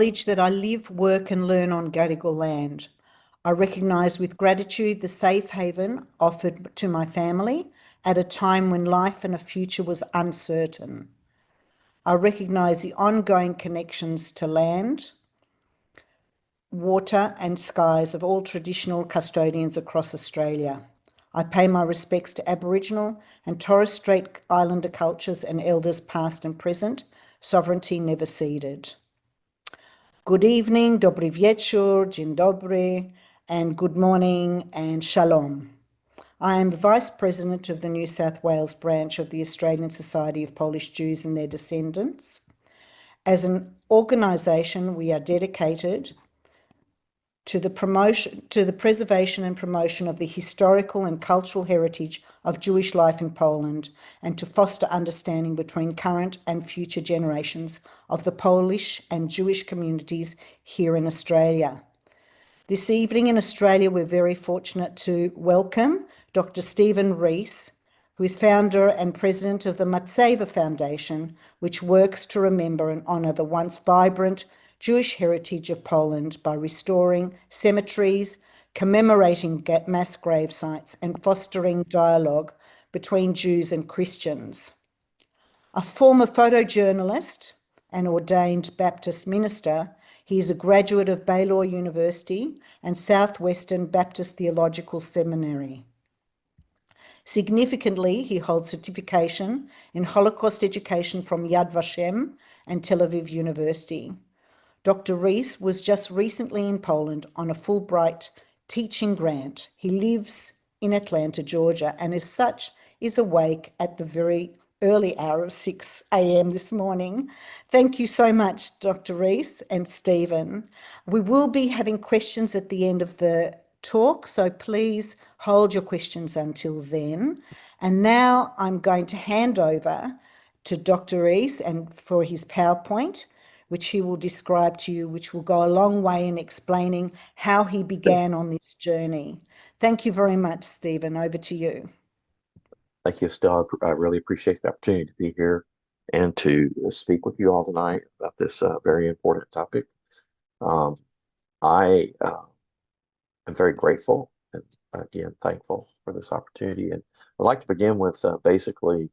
acknowledge that I live, work and learn on Gadigal land. I recognise with gratitude the safe haven offered to my family at a time when life and a future was uncertain. I recognise the ongoing connections to land, water and skies of all traditional custodians across Australia. I pay my respects to Aboriginal and Torres Strait Islander cultures and elders past and present, sovereignty never ceded. Good evening, dobry wieczór, dzień dobry, and good morning and shalom. I am the Vice President of the New South Wales branch of the Australian Society of Polish Jews and their Descendants. As an organisation, we are dedicated to the preservation and promotion of the historical and cultural heritage of Jewish life in Poland, and to foster understanding between current and future generations of the Polish and Jewish communities here in Australia. This evening in Australia, we're very fortunate to welcome Dr. Stephen Reece, who is founder and president of the Matzevah Foundation, which works to remember and honour the once vibrant Jewish heritage of Poland by restoring cemeteries, commemorating mass grave sites, and fostering dialogue between Jews and Christians. A former photojournalist and ordained Baptist minister, he is a graduate of Baylor University and Southwestern Baptist Theological Seminary. Significantly, he holds certification in Holocaust education from Yad Vashem and Tel Aviv University. Dr. Reece was just recently in Poland on a Fulbright teaching grant. He lives in Atlanta, Georgia, and as such is awake at the very early hour of 6 a.m. this morning. Thank you so much, Dr. Reece and Stephen. We will be having questions at the end of the talk, so please hold your questions until then. And now I'm going to hand over to Dr. Reece and for his PowerPoint, which he will describe to you, which will go a long way in explaining how he began on this journey. Thank you very much, Stephen. Over to you. Thank you, Estelle. I really appreciate the opportunity to be here and to speak with you all tonight about this very important topic. I am very grateful and, again, thankful for this opportunity. And I'd like to begin with basically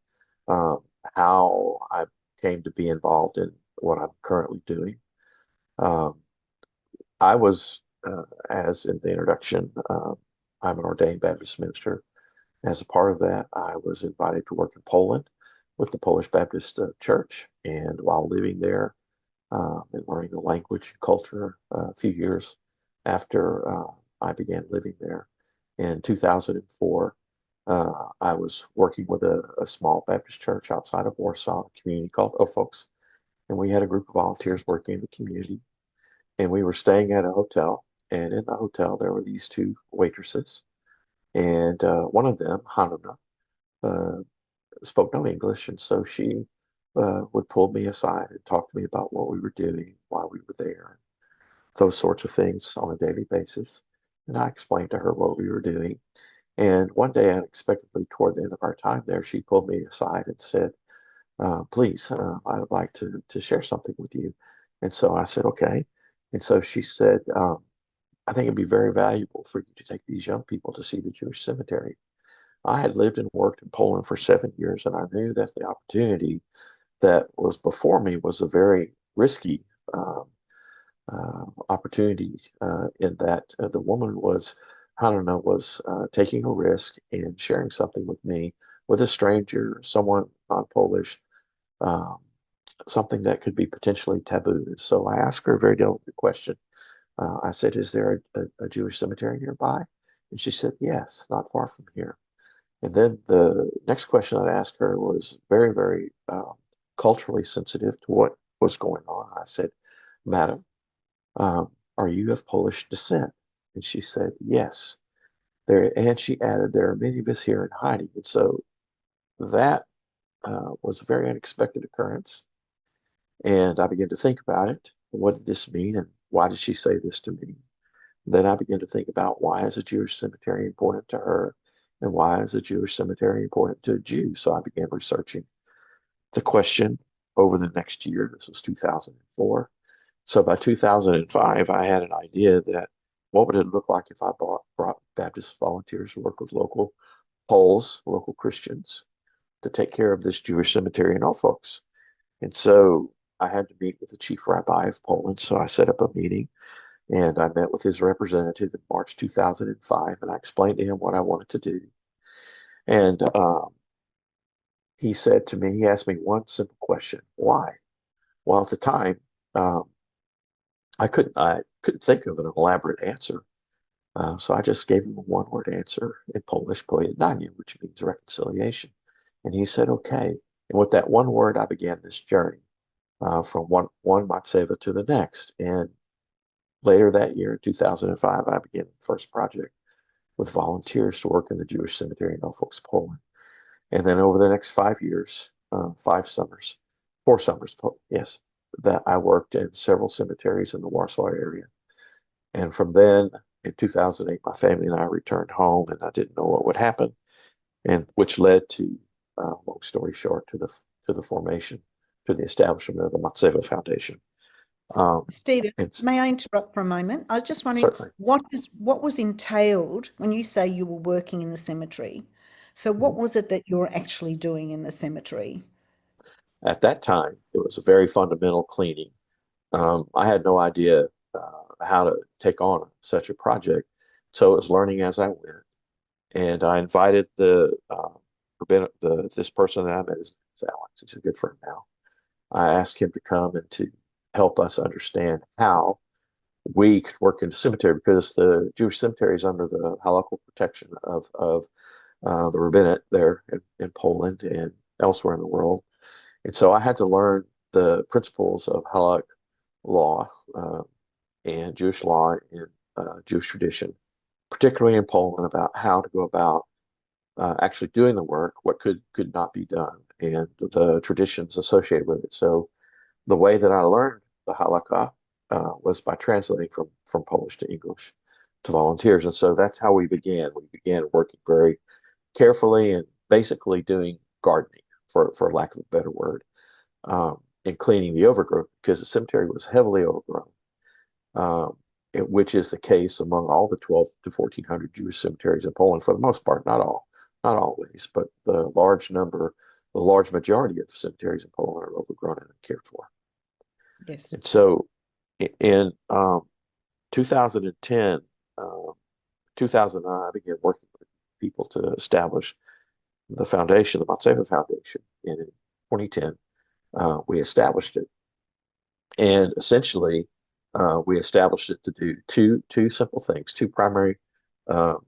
how I came to be involved in what I'm currently doing. I was, as in the introduction, I'm an ordained Baptist minister. As a part of that, I was invited to work in Poland with the Polish Baptist Church. And while living there and learning the language and culture a few years after I began living there, in 2004, I was working with a small Baptist church outside of Warsaw, a community called Folks. And we had a group of volunteers working in the community. And we were staying at a hotel. And in the hotel, there were these two waitresses. And one of them, Hanana, spoke no English. And so she would pull me aside and talk to me about what we were doing while we were there, those sorts of things on a daily basis. And I explained to her what we were doing. And one day, unexpectedly, toward the end of our time there, she pulled me aside and said, please, I would like to share something with you. And so I said, okay. And so she said, I think it'd be very valuable for you to take these young people to see the Jewish cemetery. I had lived and worked in Poland for 7 years, and I knew that the opportunity that was before me was a very risky opportunity in that the woman was, Hanana was taking a risk and sharing something with me, with a stranger, someone non-Polish, something that could be potentially taboo. So I asked her a very delicate question. I said, is there a Jewish cemetery nearby? And she said, yes, not far from here. And then the next question I asked her was very, very culturally sensitive to what was going on. I said, Madam, are you of Polish descent? And she said, yes. And she added, there are many of us here in hiding. And so that was a very unexpected occurrence. And I began to think about it. What did this mean? And why did she say this to me? Then I began to think about, why is a Jewish cemetery important to her? And why is a Jewish cemetery important to a Jew? So I began researching the question over the next year. This was 2004. So by 2005, I had an idea that what would it look like if I brought Baptist volunteers to work with local Poles, local Christians, to take care of this Jewish cemetery in Norfolk. And so I had to meet with the chief rabbi of Poland. So I set up a meeting and I met with his representative in March 2005, and I explained to him what I wanted to do. And he said to me, he asked me one simple question: why? Well, at the time, um, I couldn't think of an elaborate answer. So I just gave him a one-word answer in Polish, pojednanie, which means reconciliation. And he said, okay. And with that one word, I began this journey from one Matzevah to the next. And later that year, in 2005, I began the first project with volunteers to work in the Jewish cemetery in Norfolk, Poland. And then over the next 5 years, 5 summers, 4 summers, yes, that I worked in several cemeteries in the Warsaw area. And from then, in 2008, my family and I returned home, and I didn't know what would happen, and which led to, long story short, to the formation, to the establishment of the Matzevah Foundation. Stephen, And may I interrupt for a moment? I was just wondering certainly, what was entailed when you say you were working in the cemetery? So what mhm, was it that you were actually doing in the cemetery? at that time, it was a very fundamental cleaning. I had no idea how to take on such a project, so it was learning as I went. And I invited this person that I met is Alex. He's a good friend now. I asked him to come and to help us understand how we could work in the cemetery, because the Jewish cemetery is under the Holocaust protection of the rabbinate there in Poland and elsewhere in the world. And so I had to learn the principles of halakh law and Jewish law and Jewish tradition, particularly in Poland, about how to go about actually doing the work, what could not be done, and the traditions associated with it. So the way that I learned the halakha was by translating from Polish to English to volunteers, and so that's how we began. We began working very carefully and basically doing gardening, for lack of a better word, and cleaning the overgrowth, because the cemetery was heavily overgrown, um, which is the case among all the 12 to 1400 Jewish cemeteries in Poland for the most part, not all, not always, but the large majority of cemeteries in Poland are overgrown and uncared for. Yes. And so in 2010, um, 2009, I began working with people to establish the foundation, the Matzevah Foundation. And in 2010, we established it. And essentially, we established it to do two simple things, two primary. Um,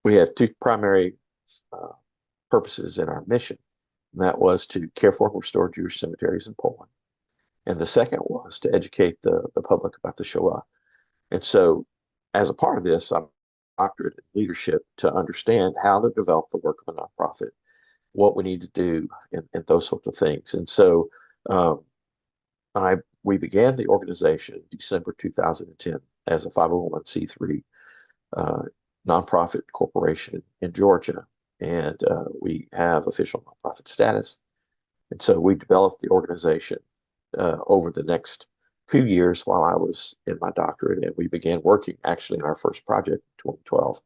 we had two primary uh, purposes in our mission. And that was to care for and restore Jewish cemeteries in Poland. And the second was to educate the public about the Shoah. And so, as a part of this, I'm doctorate in leadership to understand how to develop the work of a nonprofit, what we need to do, and those sorts of things. And so, um, I we began the organization in December 2010 as a 501c3 uh, nonprofit corporation in Georgia, and we have official nonprofit status. And so we developed the organization over the next few years while I was in my doctorate, and we began working actually in our first project in 2012.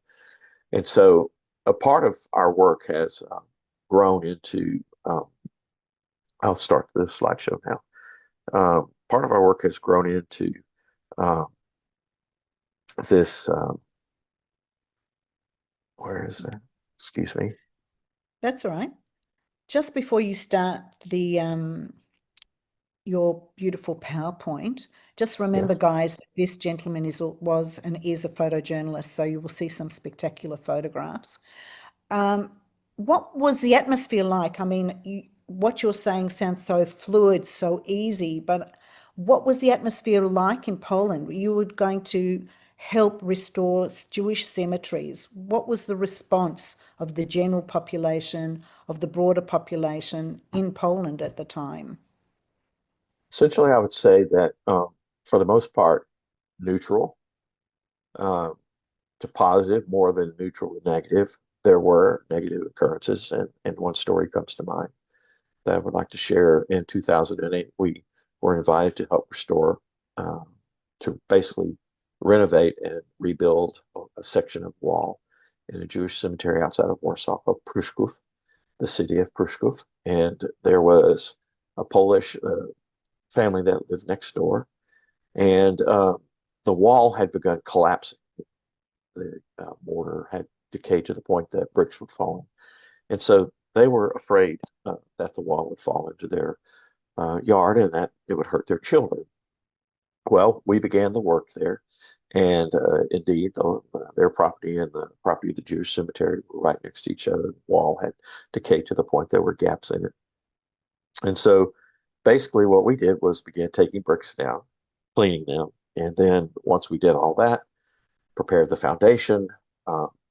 And so a part of our work has grown into, I'll start the slideshow now. Part of our work has grown into um, this, where is that? Excuse me. That's all right. Just before you start your beautiful PowerPoint, just remember, Yes. guys, this gentleman was and is a photojournalist, so you will see some spectacular photographs. Um, what was the atmosphere like? I mean, what you're saying sounds so fluid, so easy, but what was the atmosphere like in Poland? You were going to help restore Jewish cemeteries. What was the response of the general population, of the broader population in Poland at the time? Essentially, I would say that for the most part, neutral uh, to positive more than neutral to negative. There were negative occurrences, and one story comes to mind that I would like to share. In 2008, we were invited to help restore, to basically renovate and rebuild a section of wall in a Jewish cemetery outside of Warsaw called Pruszków, the city of Pruszków. And there was a Polish family that lived next door, and the wall had begun collapsing. The mortar had decayed to the point that bricks were falling. And so they were afraid that the wall would fall into their yard and that it would hurt their children. Well, we began the work there. And indeed, their property and the property of the Jewish cemetery were right next to each other. The wall had decayed to the point there were gaps in it. And so basically what we did was begin taking bricks down, cleaning them. And then once we did all that, prepared the foundation,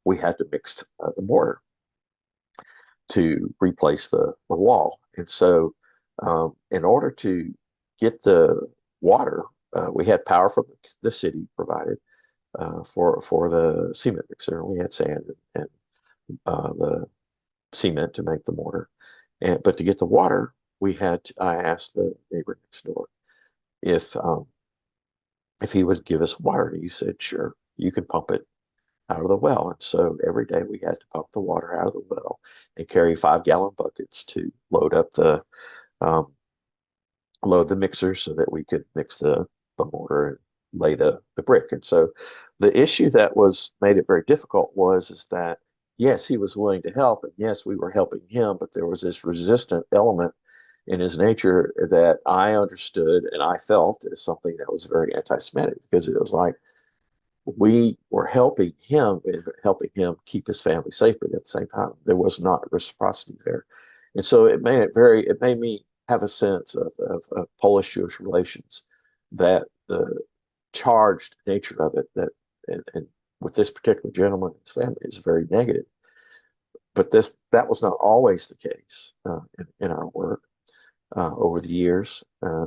we had to mix the mortar to replace the wall. And so in order to get the water, we had power from the city provided for the cement mixer. We had sand and the cement to make the mortar. But to get the water, I asked the neighbor next door if he would give us water. And he said, sure, you can pump it out of the well. And so every day we had to pump the water out of the well and carry 5-gallon buckets to load the mixer so that we could mix the mortar and lay the brick. And so the issue that made it very difficult is that, yes, he was willing to help, and yes, we were helping him, but there was this resistant element in his nature that I understood and I felt as something that was very anti-Semitic, because it was like we were helping him keep his family safe, but at the same time, there was not reciprocity there. And so it made me have a sense of Polish-Jewish relations, that the charged nature of it, and with this particular gentleman and his family, is very negative. But that was not always the case in our work over the years.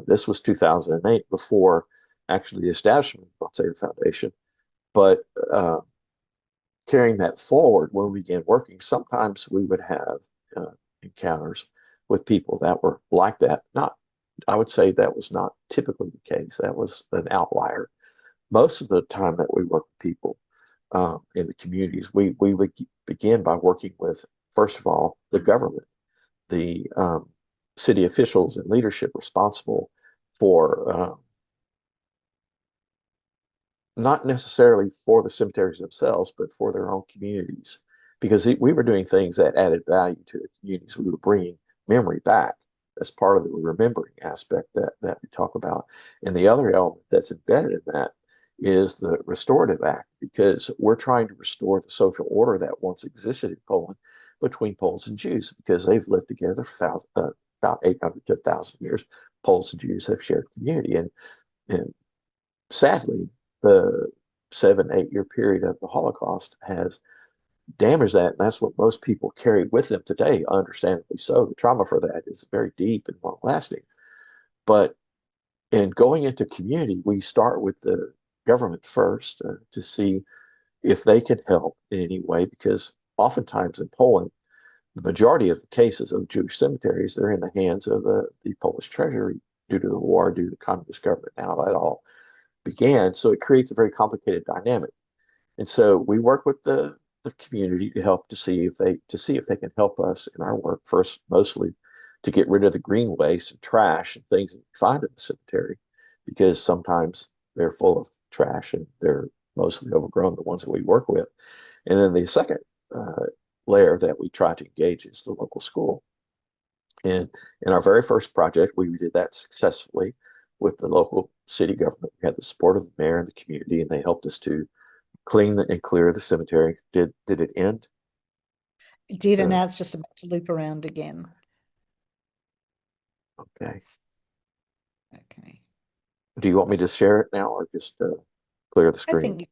This was 2008, before actually the establishment of the Matzevah Foundation. But carrying that forward, when we began working, sometimes we would have encounters with people that were like that. I would say that was not typically the case. That was an outlier. Most of the time that we work with people in the communities, we would begin by working with, first of all, the government, the city officials and leadership responsible for not necessarily for the cemeteries themselves, but for their own communities, because we were doing things that added value to the communities. We were bringing memory back as part of the remembering aspect that we talk about. And the other element that's embedded in that is the restorative act, because we're trying to restore the social order that once existed in Poland between Poles and Jews, because they've lived together for about 800 to 1,000 years. Poles and Jews have shared community. And sadly, the 7-8 year period of the Holocaust has damaged that. And that's what most people carry with them today, understandably so. The trauma for that is very deep and long lasting. But in going into community, we start with the government first to see if they can help in any way, because oftentimes in Poland, the majority of the cases of Jewish cemeteries, they're in the hands of the Polish treasury due to the war, due to the communist government. Now that all began. So it creates a very complicated dynamic. And so we work with the community to help to see if they can help us in our work, first mostly to get rid of the green waste and trash and things that we find in the cemetery, because sometimes they're full of trash and they're mostly overgrown, the ones that we work with. And then the second layer that we try to engage is the local school. And in our very first project, we did that successfully with the local city government. We had the support of the mayor and the community, and they helped us to clean and clear the cemetery. Did it end? It did, and now it's just about to loop around again. Okay. Okay. Do you want me to share it now, or just clear the screen? I think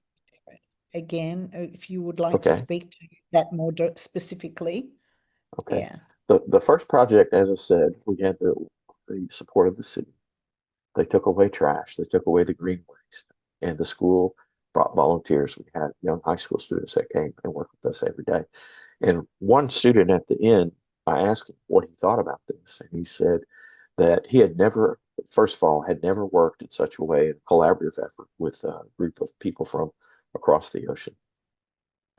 again, if you would like to speak to that more specifically. Okay. Yeah. The first project, as I said, we had the support of the city. They took away trash. They took away the green waste, and the school brought volunteers. We had young high school students that came and worked with us every day. And one student at the end, I asked him what he thought about this, and he said that he had never first of all, had never worked in such a way, a collaborative effort with a group of people from across the ocean.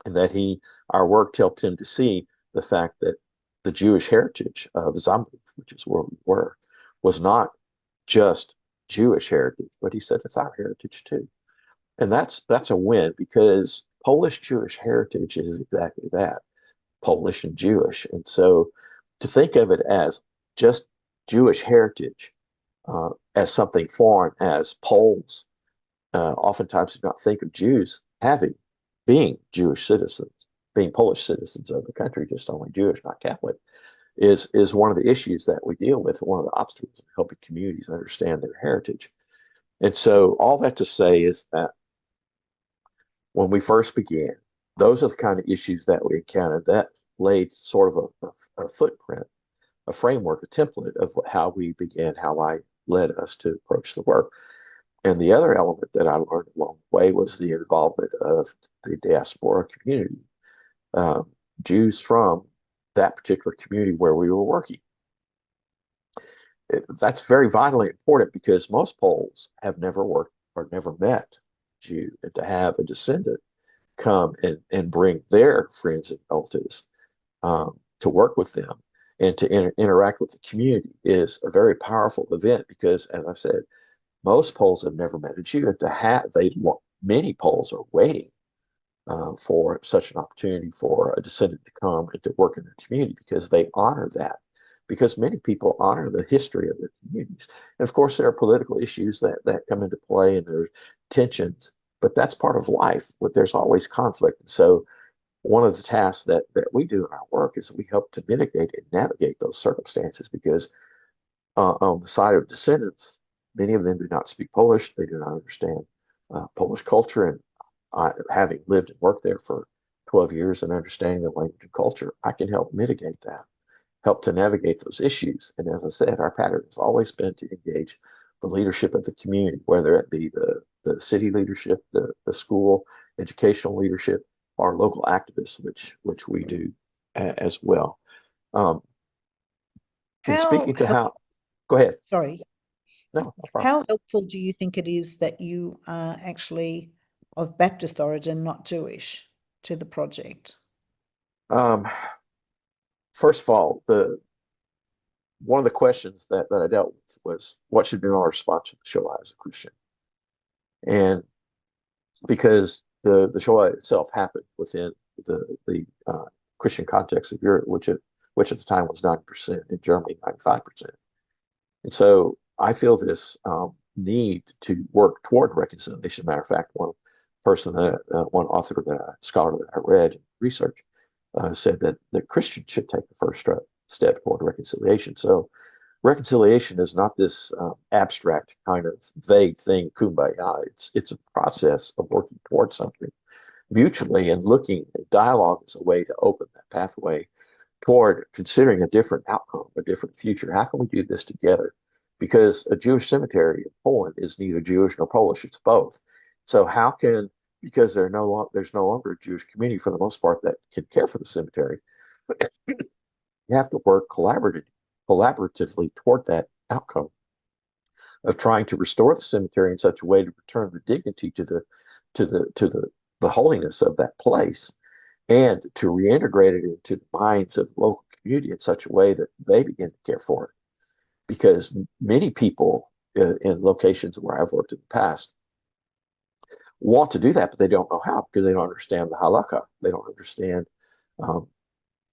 And that our work helped him to see the fact that the Jewish heritage of Zambiv, which is where we were, was not just Jewish heritage, but he said it's our heritage too. And that's a win, because Polish Jewish heritage is exactly that, Polish and Jewish. And so to think of it as just Jewish heritage, as something foreign, as Poles oftentimes do not think of Jews being Jewish citizens, being Polish citizens of the country, just only Jewish, not Catholic, is one of the issues that we deal with, one of the obstacles in helping communities understand their heritage. And so all that to say is that when we first began, those are the kind of issues that we encountered that laid sort of a footprint, a framework, a template of how we began, how I led us to approach the work. And the other element that I learned along the way was the involvement of the diaspora community, Jews from that particular community where we were working. That's very vitally important, because most Poles have never worked or never met Jew, and to have a descendant come and bring their friends and relatives to work with them and to interact with the community is a very powerful event, because, as I said, most Poles have never met a Jew, and many Poles are waiting for such an opportunity for a descendant to come and to work in their community, because they honor that, because many people honor the history of their communities. And of course, there are political issues that come into play, and there are tensions, but that's part of life. But there's always conflict. And so one of the tasks that we do in our work is we help to mitigate and navigate those circumstances, because on the side of descendants, many of them do not speak Polish. They do not understand Polish culture. And having lived and worked there for 12 years and understanding the language and culture, I can help mitigate that, help to navigate those issues. And as I said, our pattern has always been to engage the leadership of the community, whether it be the city leadership, the school, educational leadership, or local activists, which we do as well. And speaking to go ahead. Sorry. No, no problem. How helpful do you think it is that you are actually of Baptist origin, not Jewish, to the project? First of all, one of the questions that I dealt with was, what should be my response to the Shoah as a Christian? And because the Shoah itself happened within the Christian context of Europe, which at the time was 90%, in Germany 95%. And so I feel this need to work toward reconciliation. Matter of fact, one author, scholar that I read and researched, said that the Christian should take the first step toward reconciliation. So reconciliation is not this abstract kind of vague thing, kumbaya. It's a process of working towards something mutually, and looking at dialogue as a way to open that pathway toward considering a different outcome, a different future. How can we do this together? Because a Jewish cemetery in Poland is neither Jewish nor Polish, it's both. So because there's no longer a Jewish community for the most part that can care for the cemetery, you have to work collaboratively toward that outcome of trying to restore the cemetery in such a way to return the dignity to the holiness of that place, and to reintegrate it into the minds of the local community in such a way that they begin to care for it. Because many people in locations where I've worked in the past want to do that, but they don't know how, because they don't understand the halakha. They don't understand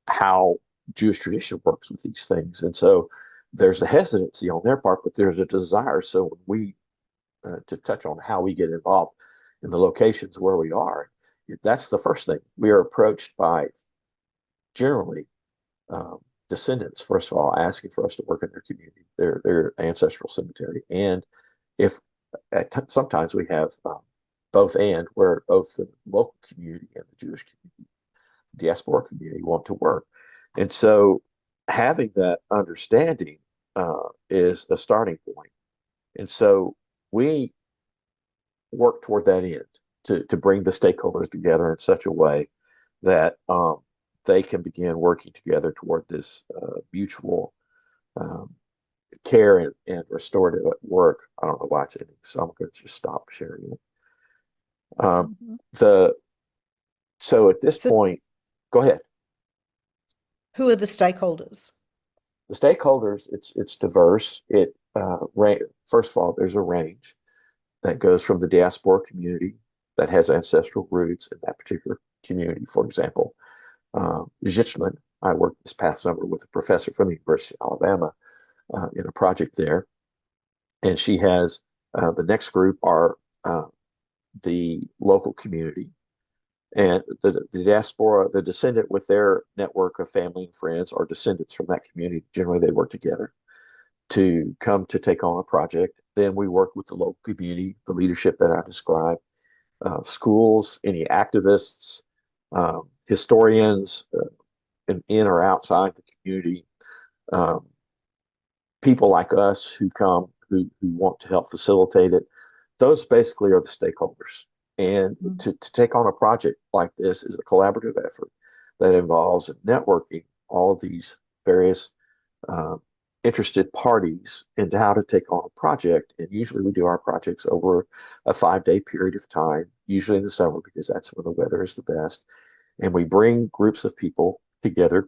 how Jewish tradition works with these things. And so there's a hesitancy on their part, but there's a desire. So when to touch on how we get involved in the locations where we are, that's the first thing. We are approached by generally descendants, first of all, asking for us to work in their community, their ancestral cemetery. And if sometimes we have where both the local community and the Jewish community, diaspora community, want to work. And so having that understanding is a starting point. And so we work toward that end to bring the stakeholders together in such a way that they can begin working together toward this mutual care and restorative work. I don't know why it's ending, so I'm going to just stop sharing it. The So at this So point, go ahead. who are the stakeholders? The stakeholders, it's diverse. First of all, there's a range that goes from the diaspora community that has ancestral roots in that particular community. For example, Zichland, I worked this past summer with a professor from the University of Alabama in a project there, and she has the next group are the local community. And the diaspora, the descendant with their network of family and friends are descendants from that community. Generally, they work together to come to take on a project. Then we work with the local community, the leadership that I described, schools, any activists, historians in or outside the community, um, people like us who come who want to help facilitate it. Those basically are the stakeholders. And to take on a project like this is a collaborative effort that involves networking all of these various uh, interested parties into how to take on a project. And usually we do our projects over a 5-day period of time, usually in the summer because that's when the weather is the best. And we bring groups of people together.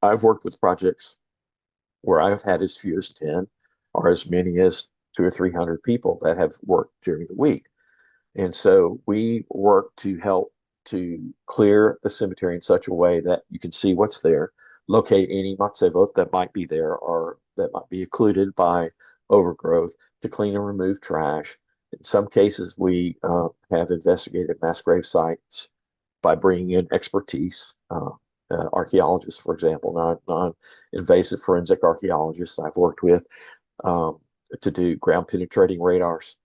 I've worked with projects where I've had as few as 10 or as many as 200 or 300 people that have worked during the week. And so we work to help to clear the cemetery in such a way that you can see what's there, locate any matzevot that might be there or that might be occluded by overgrowth, to clean and remove trash. In some cases, we have investigated mass grave sites by bringing in expertise, archaeologists, for example, non-invasive forensic archaeologists I've worked with, um, to do ground penetrating radars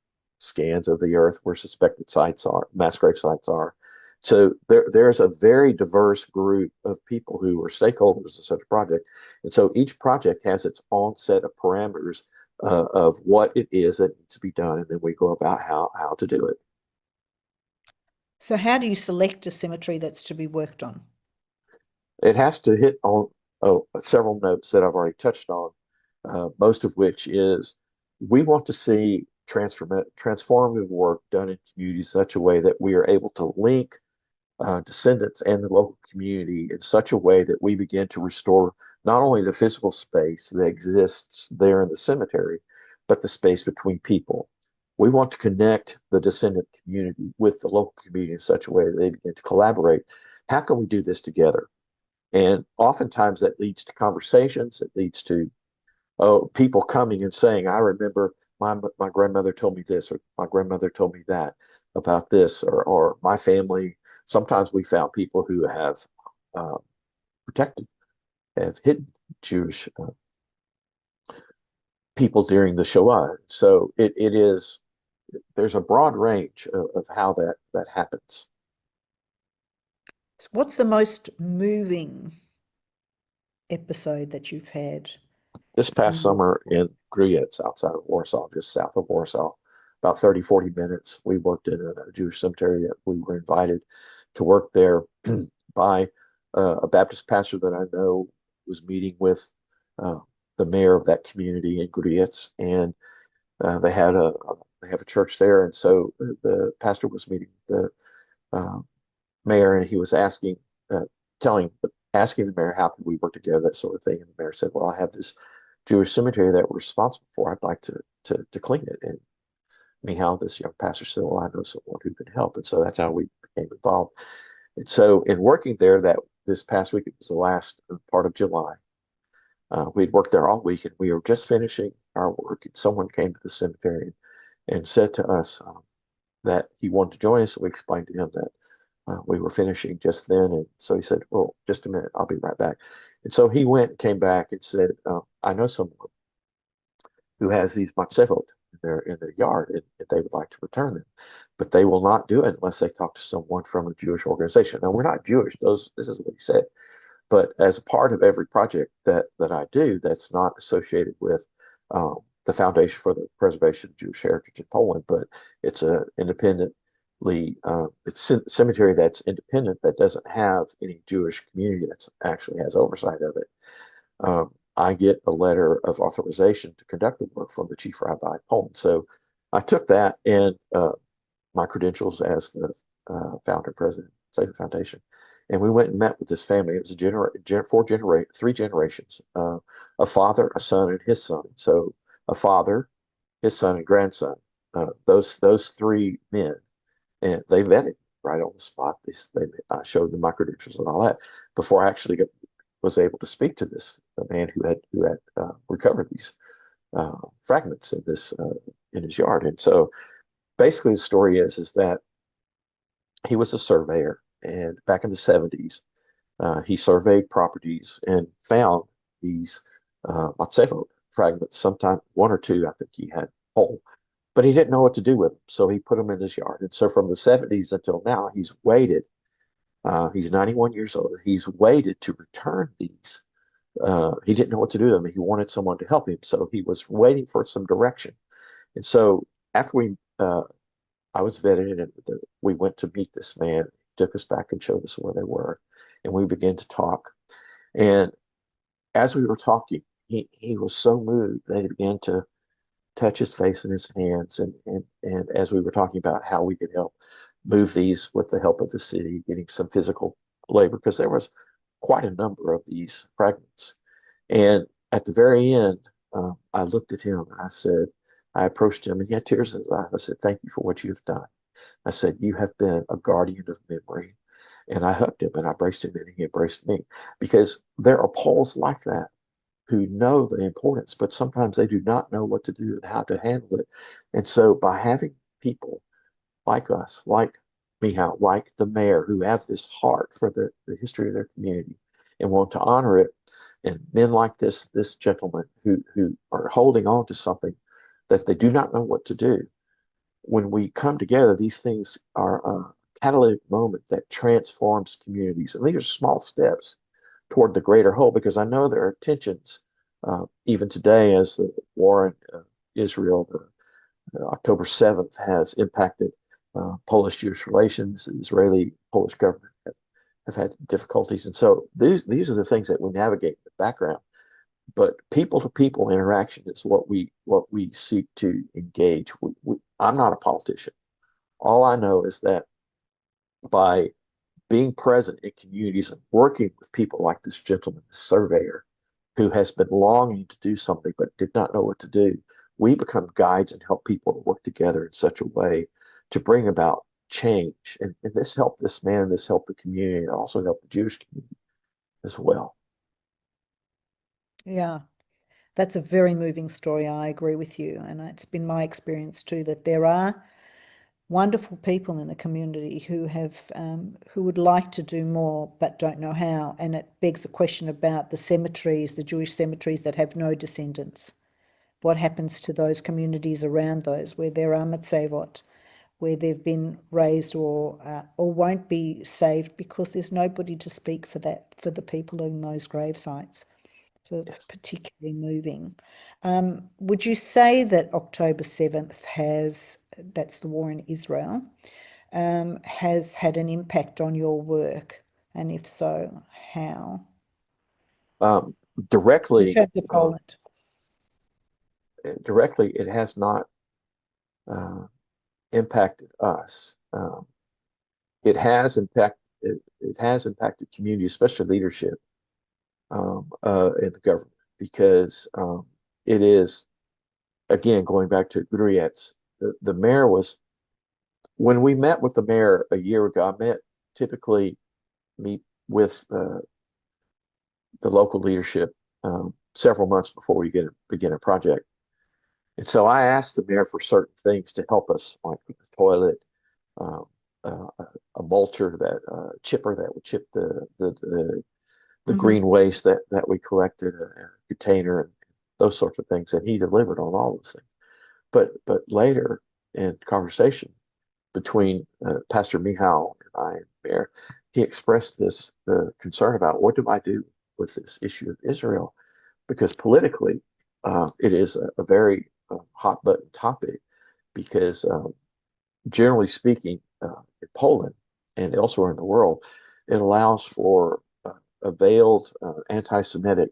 scans of the earth where suspected sites are, mass grave sites are. So there's a very diverse group of people who are stakeholders in such a project. And so each project has its own set of parameters of what it is that needs to be done. And then we go about how to do it. So how do you select a cemetery that's to be worked on? It has to hit on several notes that I've already touched on, most of which is we want to see transformative work done in communities in such a way that we are able to link descendants and the local community in such a way that we begin to restore not only the physical space that exists there in the cemetery, but the space between people. We want to connect the descendant community with the local community in such a way that they begin to collaborate. How can we do this together? And oftentimes that leads to conversations. It leads to people coming and saying, I remember my grandmother told me this, or my grandmother told me that about this, or my family. Sometimes we found people who have uh, protected, have hidden Jewish people during the Shoah. So there's a broad range of how that happens. What's the most moving episode that you've had This past in your summer in Grujetz, outside of Warsaw, just south of Warsaw, about 30, 40 minutes, we worked in a Jewish cemetery. We were invited to work there by a Baptist pastor that I know was meeting with uh, the mayor of that community in Grujetz, and they have a church there, and so the pastor was meeting the uh, mayor, and he was uh, asking the mayor how could we work together, that sort of thing. And the mayor said, "Well, I have this Jewish cemetery that we're responsible for. I'd like to clean it." And anyhow, this young pastor said, "Well, I know someone who can help," and so that's how we became involved. And so, in working there, that this past week, it was the last part of July. We'd worked there all week, and we were just finishing our work, and someone came to the cemetery and said to us that he wanted to join us. So we explained to him that we were finishing just then. And so he said, "Well, just a minute, I'll be right back." And so he went and came back and said, "I know someone who has these matzevot in their yard, and they would like to return them, but they will not do it unless they talk to someone from a Jewish organization." Now, we're not Jewish. This is what he said. But as a part of every project that I do that's not associated with the Foundation for the Preservation of Jewish Heritage in Poland, but it's a it's a cemetery that's independent, that doesn't have any Jewish community that actually has oversight of it. I get a letter of authorization to conduct the work from the chief rabbi of Poland. So I took that and my credentials as the founder, president, Matzevah Foundation. And we went and met with this family. It was three generations, a father, a son, and his son. So a father, his son, and grandson. Those three men, and they vetted right on the spot. I showed them my credentials and all that before I actually was able to speak to this man who had recovered these fragments in his yard. And so basically, the story is that he was a surveyor, and back in the 70s, he surveyed properties and found these Matzevot fragments. Sometime one or two, I think he had whole, but he didn't know what to do with them, so he put them in his yard. And so from the 70s until now, he's waited. He's 91 years old. He's waited to return these. He didn't know what to do with them. He wanted someone to help him, so he was waiting for some direction. And so after I was vetted, and we went to meet this man. He took us back and showed us where they were, and we began to talk. And as we were talking, he was so moved that he began to touch his face and his hands. And as we were talking about how we could help move these with the help of the city, getting some physical labor, because there was quite a number of these fragments. And at the very end, I looked at him and I approached him, and he had tears in his eyes. I said, "Thank you for what you've done." I said, "You have been a guardian of memory." And I hugged him and I embraced him, and he embraced me, because there are Poles like that who know the importance, but sometimes they do not know what to do and how to handle it. And so by having people like us, like Michal, like the mayor, who have this heart for the history of their community and want to honor it, and men like this gentleman who are holding on to something that they do not know what to do, when we come together, these things are a catalytic moment that transforms communities. And these are small steps toward the greater whole, because I know there are tensions even today as the war in Israel, October 7th, has impacted Polish-Jewish relations. The Israeli-Polish government have had difficulties. And so these are the things that we navigate in the background. But people-to-people interaction is what we seek to engage. I'm not a politician. All I know is that by being present in communities and working with people like this gentleman, this surveyor, who has been longing to do something but did not know what to do, we become guides and help people to work together in such a way to bring about change. And this helped this man, this helped the community, and also helped the Jewish community as well. Yeah, that's a very moving story. I agree with you. And it's been my experience too that there are wonderful people in the community who would like to do more but don't know how. And it begs a question about the cemeteries, the Jewish cemeteries that have no descendants. What happens to those communities around those where there are Matzevot, where they've been raised or won't be saved because there's nobody to speak for the people in those grave sites. So it's Yes. particularly moving. Would you say that October 7th that's the war in Israel, has had an impact on your work? And if so, how? Um, In directly, terms of Poland. directly, it has not uh, impacted us. It has impacted community, especially leadership in the government, because it is, again, going back to Gurietz, the mayor was, when we met with the mayor a year ago, typically meet with the local leadership several months before we begin a project. And so I asked the mayor for certain things to help us, like the toilet, um, a mulcher, chipper that would chip the green waste that we collected, a container, and those sorts of things. And he delivered on all those things. But later in conversation between Pastor Michal and I, and Mayor, he expressed this concern about, what do I do with this issue of Israel? Because politically, it is a very hot button topic, because generally speaking, in Poland and elsewhere in the world, it allows for a veiled anti-Semitic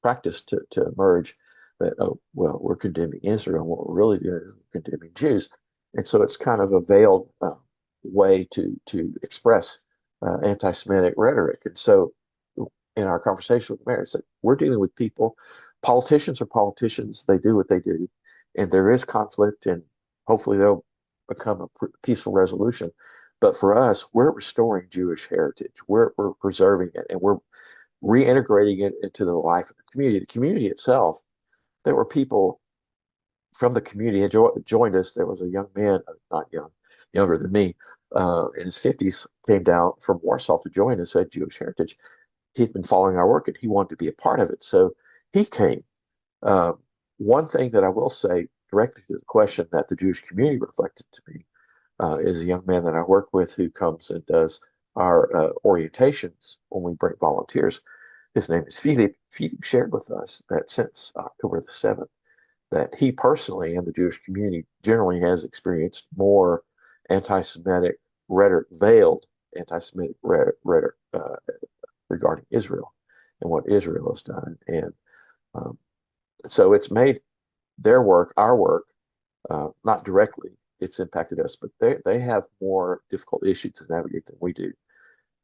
practice to emerge that, oh, well, we're condemning Israel. And what we're really doing is we're condemning Jews. And so it's kind of a veiled way to express anti-Semitic rhetoric. And so in our conversation with Mary, like, we're dealing with people. Politicians are politicians. They do what they do. And there is conflict, and hopefully they'll become a peaceful resolution. But for us, we're restoring Jewish heritage. We're preserving it, and we're reintegrating it into the life of the community. The community itself, there were people from the community had joined us. There was a young man, not young, younger than me, in his 50s, came down from Warsaw to join us, who had Jewish heritage. He'd been following our work and he wanted to be a part of it. So he came. Uh, One thing that I will say directly to the question that the Jewish community reflected to me is a young man that I work with who comes and does our orientations when we bring volunteers. His name is Philip. Philip shared with us that since October the 7th, that he personally and the Jewish community generally has experienced more anti-Semitic rhetoric, veiled anti-Semitic rhetoric regarding Israel and what Israel has done. And um, so it's made their work, our work, not directly, it's impacted us, but they have more difficult issues to navigate than we do.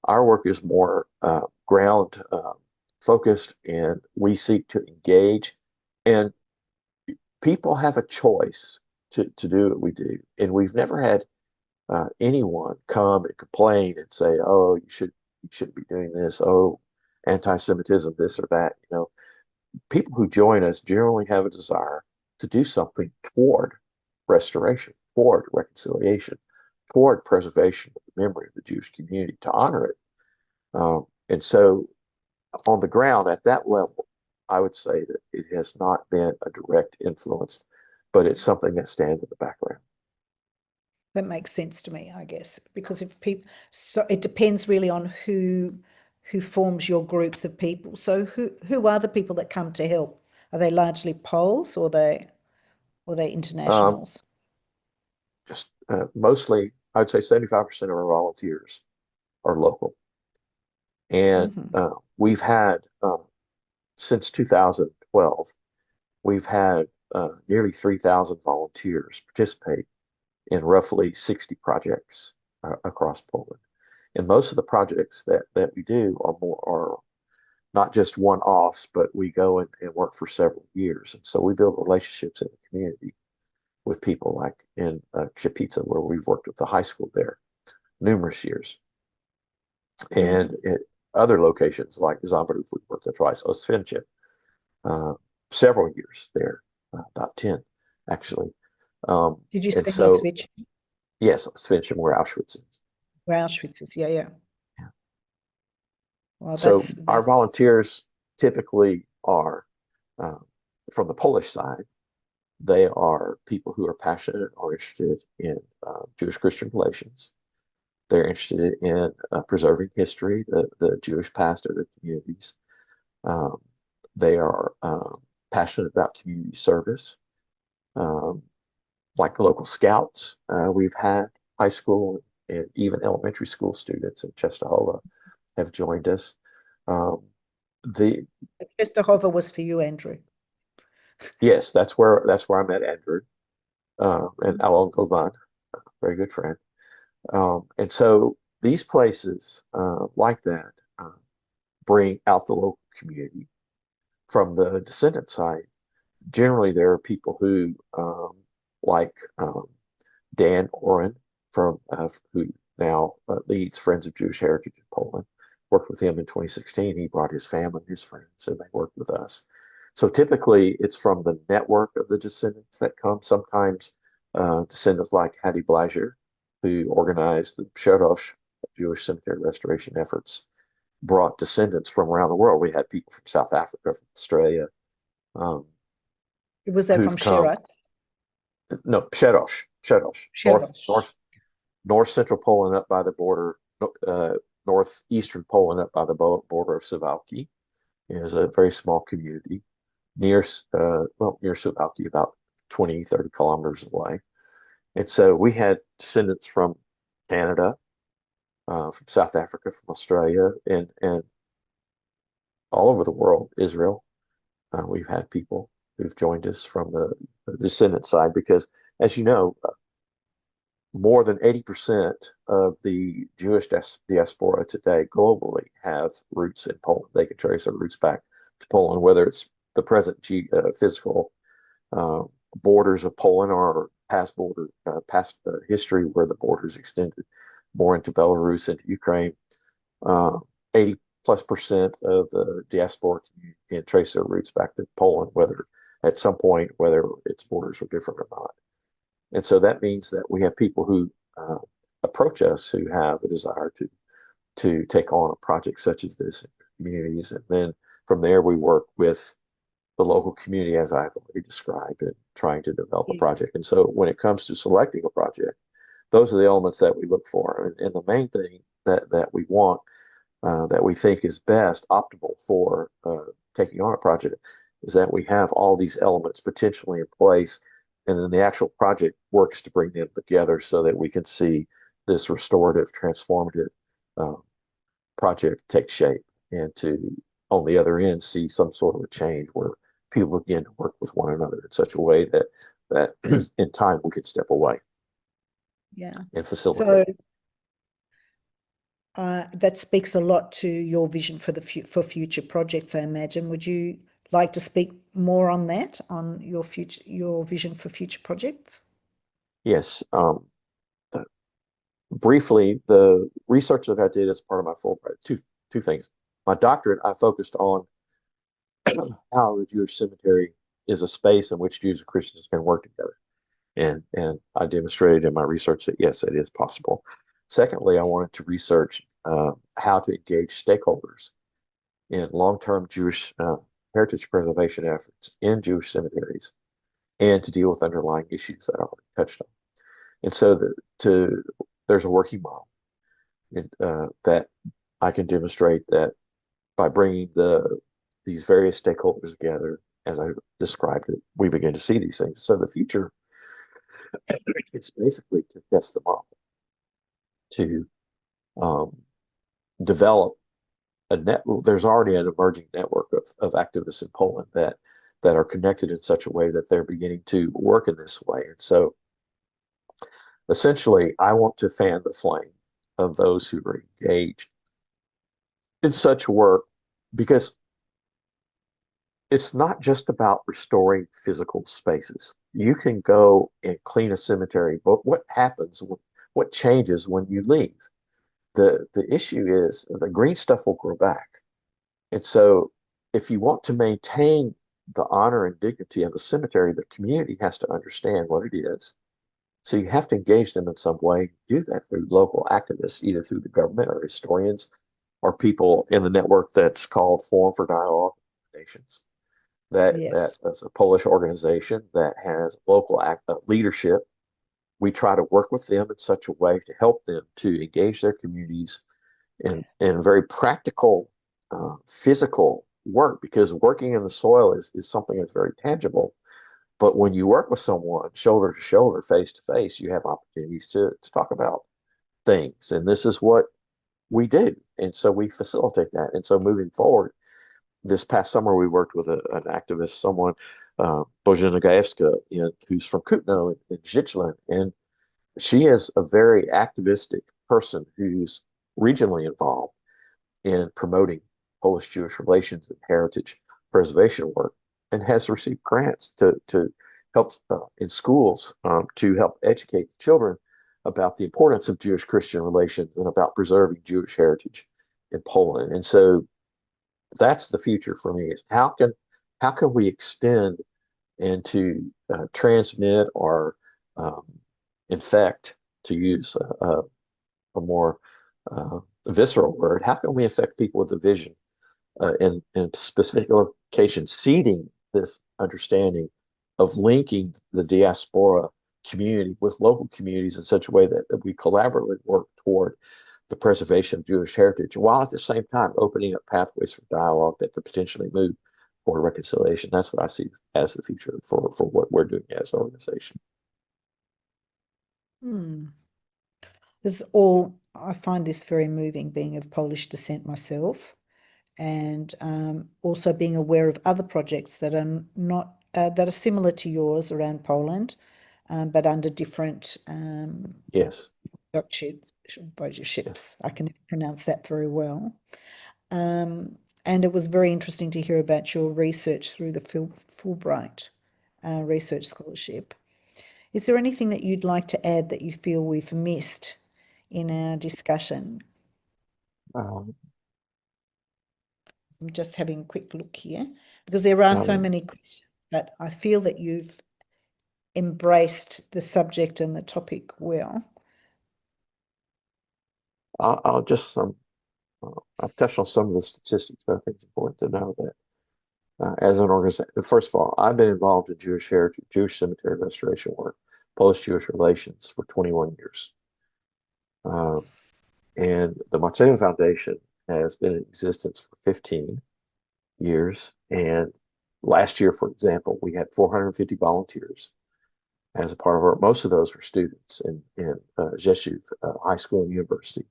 Our work is more ground focused, and we seek to engage. And people have a choice to do what we do. And we've never had anyone come and complain and say, "Oh, you shouldn't be doing this. Oh, anti-Semitism, this or that." People who join us generally have a desire to do something toward restoration, toward reconciliation, toward preservation of the memory of the Jewish community, to honor it. And so, on the ground at that level, I would say that it has not been a direct influence, but it's something that stands in the background. That makes sense to me, I guess, because if people, so it depends really on who forms your groups of people. So who are the people that come to help? Are they largely Poles, or they Um, internationals? just mostly, I'd say 75% of our volunteers are local. And Hmm. we've had, since 2012, we've had nearly 3,000 volunteers participate in roughly 60 projects across Poland. And most of the projects that we do are not just one-offs, but we go and work for several years. And so we build relationships in the community with people like in Katowice, where we've worked with the high school there numerous years. And Hmm. at other locations like Zambarów, we worked at twice, Oswiecim, uh, several years there, about 10 actually. Did you And say so, Auschwitz? yes, Oswiecim, where Auschwitz is. Where Auschwitz is? Yeah, yeah. Yeah. Well, So our that. volunteers typically are uh, from the Polish side. They are people who are passionate or interested in Jewish-Christian relations. They're interested in preserving history, the Jewish past of their communities. Um, they are passionate about community service, um, like local scouts. We've had high school and even elementary school students in Czestochowa have joined us. Um, the Czestochowa was for you, Andrew. Yes, that's where I met Andrew and Alan Goldman, a very good friend. And so these places like that bring out the local community. From the descendant side, generally there are people who, like Dan Oren, who now leads Friends of Jewish Heritage in Poland. Worked with him in 2016. He brought his family and his friends, and they worked with us. So typically, it's from the network of the descendants that come. Sometimes descendants like Hattie Blaser, who organized the Sherosh Jewish cemetery restoration efforts, brought descendants from around the world. We had people from South Africa, from Australia, um, Was that from who've come. Sherat? No, Sherosh, Sherosh. north central Poland up by the border, northeastern Poland up by the border of Suwałki. Is a very small community near, near Suwałki, about 20, 30 kilometers away. And so we had descendants from Canada, from South Africa, from Australia, and all over the world, Israel, We've had people who've joined us from the Descendants side because, as you know, more than 80% of the Jewish diaspora today globally have roots in Poland. They can trace their roots back to Poland, whether it's the present physical uh, borders of Poland or past history where the borders extended more into Belarus, into Ukraine. 80+% of the diaspora can trace their roots back to Poland, whether at some point, whether its borders were different or not. And so that means that we have people who approach us who have a desire to take on a project such as this in communities. And then from there, we work with the local community, as I've already described, and trying to develop a project. And so when it comes to selecting a project, those are the elements that we look for. And the main thing that we want, that we think is best, optimal for taking on a project, is that we have all these elements potentially in place, and then the actual project works to bring them together so that we can see this restorative, transformative project take shape, and to, on the other end, see some sort of a change where people begin to work with one another in such a way that in time we could step away and facilitate. So that speaks a lot to your vision for for future projects, I imagine. Would you like to speak more on that, on your vision for future projects? Yes. Briefly, the research that I did as part of my Fulbright, two things. My doctorate, I focused on how the Jewish cemetery is a space in which Jews and Christians can work together. And I demonstrated in my research that, yes, it is possible. Secondly, I wanted to research how to engage stakeholders in long-term Jewish heritage preservation efforts in Jewish cemeteries, and to deal with underlying issues that I already touched on. And so there's a working model that I can demonstrate that by bringing these various stakeholders together, as I described it, we begin to see these things. So the future, it's basically to test the model, to develop a network. There's already an emerging network of activists in Poland that are connected in such a way that they're beginning to work in this way. And so essentially, I want to fan the flame of those who are engaged in such work, because it's not just about restoring physical spaces. You can go and clean a cemetery, but what happens, what changes when you leave? The issue is the green stuff will grow back. And so if you want to maintain the honor and dignity of a cemetery, the community has to understand what it is. So you have to engage them in some way. Do that through local activists, either through the government or historians or people in the network that's called Forum for Dialogue Nations. That is a Polish organization that has local leadership. We try to work with them in such a way to help them to engage their communities in very practical, physical work, because working in the soil is something that's very tangible. But when you work with someone shoulder to shoulder, face to face, you have opportunities to talk about things. And this is what we do. And so we facilitate that. And so moving forward, this past summer, we worked with an activist, someone, Bożena Gajewska, who's from Kutno in Żychlin. And she is a very activistic person who's regionally involved in promoting Polish-Jewish relations and heritage preservation work, and has received grants to help in schools to help educate the children about the importance of Jewish-Christian relations and about preserving Jewish heritage in Poland. And so that's the future for me, is how can we extend and to transmit or infect, to use a more visceral word, how can we affect people with a vision in specific locations, seeding this understanding of linking the diaspora community with local communities in such a way that we collaboratively work toward the preservation of Jewish heritage, while at the same time opening up pathways for dialogue that could potentially move for reconciliation. That's what I see as the future for what we're doing as an organization. I find this very moving, being of Polish descent myself. and also being aware of other projects that are not that are similar to yours around Poland, but under different Yes. ships. I can never pronounce that very well. And it was very interesting to hear about your research through the Fulbright research scholarship. Is there anything that you'd like to add that you feel we've missed in our discussion? Um, I'm just having a quick look here because there are so um, many questions, but I feel that you've embraced the subject and the topic well. I'll just I've touched on some of the statistics, but I think it's important to know that as an organization, first of all, I've been involved in Jewish heritage, Jewish cemetery restoration work, post-Jewish relations for 21 years. Um, and the Matzevah Foundation has been in existence for 15 years. And last year, for example, we had 450 volunteers as a part of our, most of those were students in Rzeszów High School and University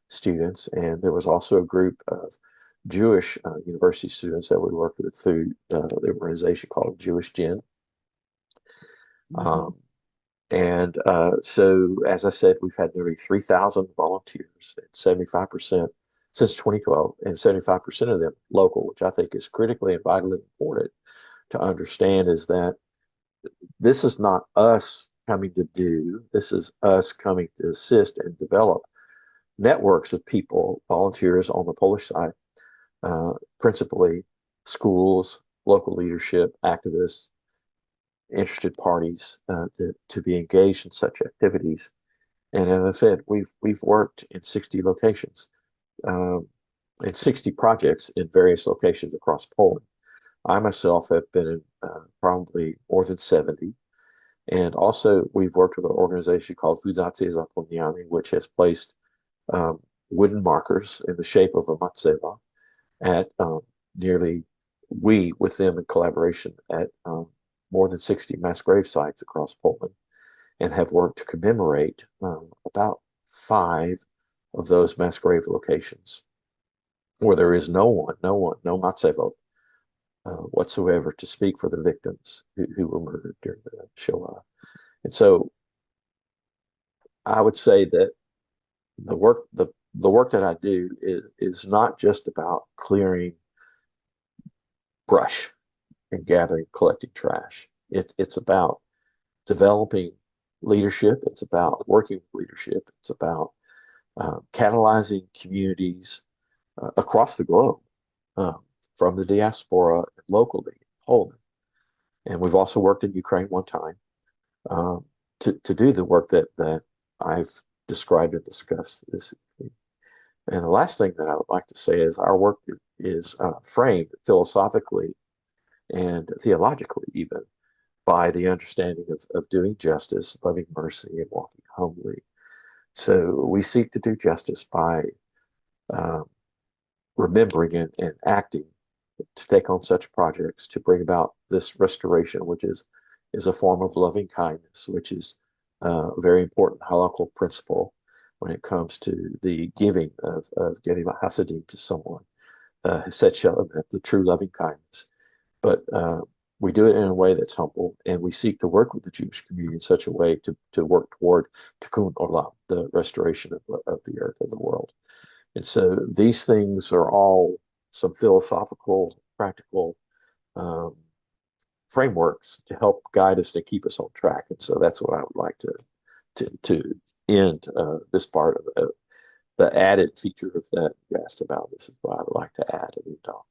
students. And there was also a group of Jewish university students that we worked with through the organization called Jewish Gen. Um, and so, as I said, we've had nearly 3,000 volunteers, and 75% since 2012, and 75% of them local, which I think is critically and vitally important to understand is that this is not us coming to do, this is us coming to assist and develop networks of people, volunteers on the Polish side, principally schools, local leadership, activists, interested parties to be engaged in such activities. And as I said, we've worked in 60 locations, in 60 projects in various locations across Poland. I myself have been in probably more than 70. And also, we've worked with an organization called Fundacje Zapomniane, which has placed wooden markers in the shape of a matzeva at nearly, we with them in collaboration at more than 60 mass grave sites across Poland, and have worked to commemorate about 5 of those mass grave locations where there is no Matzevot whatsoever to speak for the victims who were murdered during the Shoah. And so I would say that the work that I do is not just about clearing brush and gathering, collecting trash. It's about developing leadership. It's about working with leadership. It's about catalyzing communities across the globe, from the diaspora locally in Poland. And we've also worked in Ukraine one time to do the work that I've described and discussed this evening. And the last thing that I would like to say is our work is framed philosophically and theologically, even by the understanding of doing justice, loving mercy, and walking humbly. So we seek to do justice by remembering and acting to take on such projects to bring about this restoration, which is a form of loving kindness, which is a very important halakhic principle when it comes to the giving of getting a hasidim to someone, hesed shalom, the true loving kindness. But we do it in a way that's humble, and we seek to work with the Jewish community in such a way to work toward tikkun olam, the restoration of the earth, of the world. And so these things are all some philosophical, practical frameworks to help guide us to keep us on track. And so that's what I would like to end this part of the added feature of that you asked about. This is what I would like to add in talk.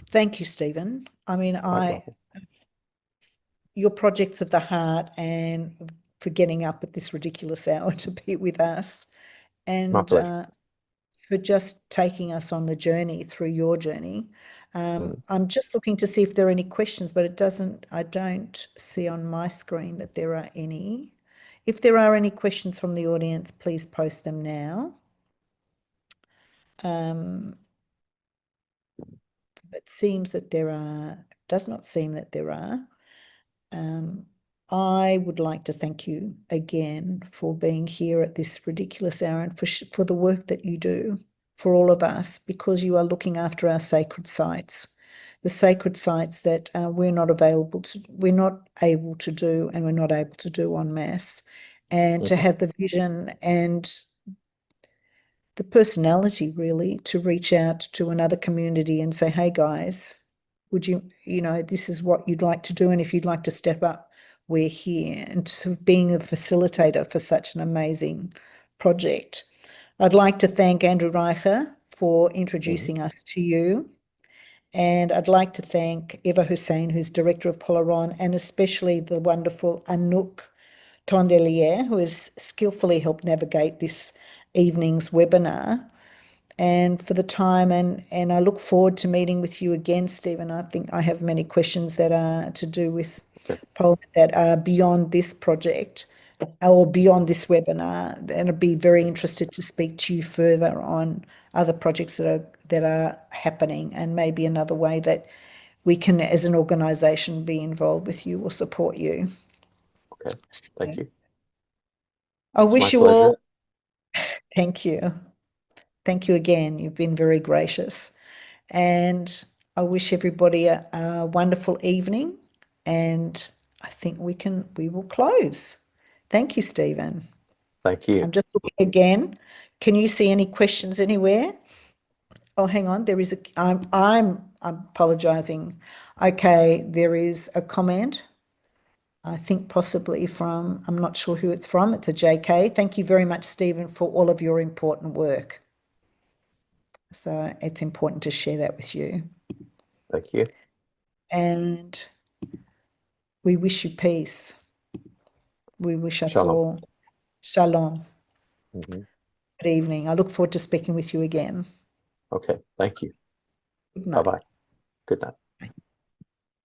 Thank you, Stephen. I mean, your projects of the heart, and for getting up at this ridiculous hour to be with us, My and pleasure. for just taking us on the journey through your journey. I'm just looking to see if there are any questions, but I don't see on my screen that there are any. If there are any questions from the audience, please post them now. It seems that does not seem that there are. I would like to thank you again for being here at this ridiculous hour and for the work that you do for all of us, because you are looking after our sacred sites, the sacred sites that we're not able to do, and we're not able to do en masse, and to have the vision and the personality really to reach out to another community and say, hey guys, would you, this is what you'd like to do, and if you'd like to step up, we're here. And to being a facilitator for such an amazing project. I'd like to thank Andrew Reicher for introducing us to you. And I'd like to thank Eva Hussein, who's Director of Polaron, and especially the wonderful Anouk Tondelier, who has skillfully helped navigate this evening's webinar, and for the time. And I look forward to meeting with you again, Stephen. I think I have many questions that are to do with Poland that are beyond this project or beyond this webinar, and I'd be very interested to speak to you further on other projects that are happening, and maybe another way that we can, as an organisation, be involved with you or support you. Okay, thank you. I It's wish my you all. pleasure. Thank you. Thank you again. You've been very gracious. And I wish everybody a wonderful evening. And I think we will close. Thank you, Stephen. Thank you. I'm just looking again. Can you see any questions anywhere? Oh, hang on. There is I'm apologizing. Okay, there is a comment. I think possibly from, I'm not sure who it's from. It's a JK. Thank you very much, Stephen, for all of your important work. So it's important to share that with you. Thank you. And we wish you peace. We wish us Shalom. all shalom. Mhm. Good evening. I look forward to speaking with you again. Okay, thank you. Good night. Bye-bye. Good night.